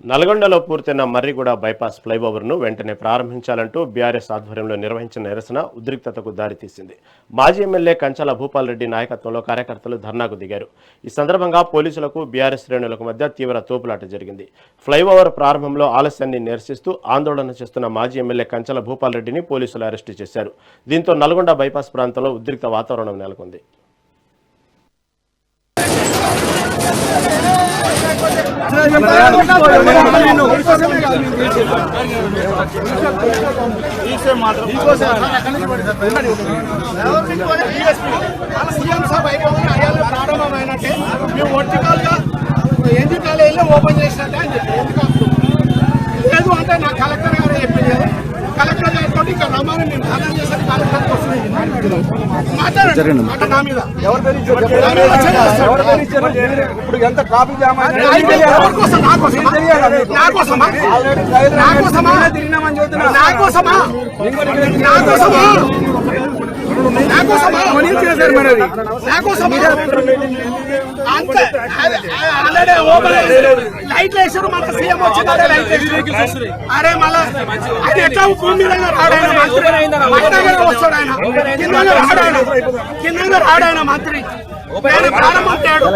నల్గొండలో పూర్తయిన మర్రిగూడ బైపాస్ ఫ్లైఓవర్ను వెంటనే ప్రారంభించాలంటూ బీఆర్ఎస్ ఆధ్వర్యంలో నిర్వహించిన నిరసన ఉద్రిక్తతకు దారితీసింది. మాజీ ఎమ్మెల్యే కంచాల భూపాల్ రెడ్డి నాయకత్వంలో కార్యకర్తలు ధర్నాకు దిగారు. ఈ సందర్భంగా పోలీసులకు బీఆర్ఎస్ శ్రేణులకు మధ్య తీవ్ర తోపులాట జరిగింది. ఫ్లైఓవర్ ప్రారంభంలో ఆలస్యాన్ని నిరసిస్తూ ఆందోళన చేస్తున్న మాజీ ఎమ్మెల్యే కంచాల భూపాల్ రెడ్డిని పోలీసులు అరెస్టు చేశారు. దీంతో నల్గొండ బైపాస్ ప్రాంతంలో ఉద్రిక్త వాతావరణం నెలకొంది. ఓపెన్ చేసినట్టే అని చెప్పి లేదు అంటే నా కలెక్టర్ గారు చెప్పింది కదా, కలెక్టర్ గారితో ఇంకా రమ్మని నేను ధర్నా చేశాను. కలెక్టర్కి వస్తుంది మాట్లాడండి మాట నా మీద ఇప్పుడు ఎంత ట్రాఫిక్ జామ్ లైట్లు వేసారు. మన సీఎం వచ్చిందంటే లైట్ వేసారు. అరే మళ్ళా అది ఎట్లా భూమి విధంగా రాడాయన మంత్రి వస్తాడు. ఆయన కింద రాడాయన మంత్రి ప్రారంభించాడు.